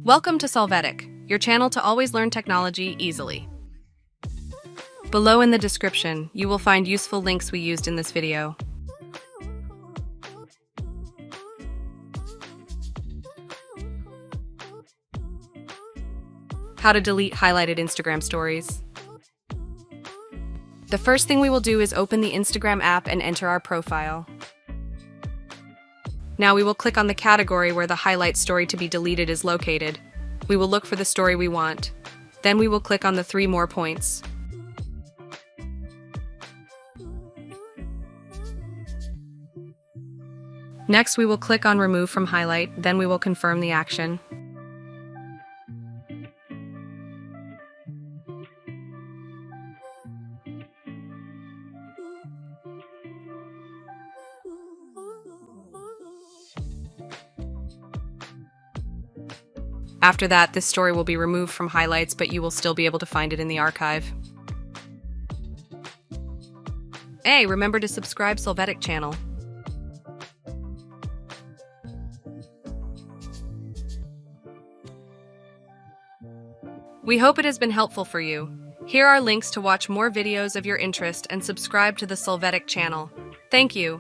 Welcome to Solvetic, your channel to always learn technology easily. Below in the description, you will find useful links we used in this video. How to delete highlighted Instagram stories. The first thing we will do is open the Instagram app and enter our profile. Now we will click on the category where the highlight story to be deleted is located. We will look for the story we want. Then we will click on the 3 more points. Next, we will click on Remove from Highlight, then we will confirm the action. After that, this story will be removed from highlights, but you will still be able to find it in the archive. Hey, remember to subscribe Solvetic channel. We hope it has been helpful for you. Here are links to watch more videos of your interest and subscribe to the Solvetic channel. Thank you.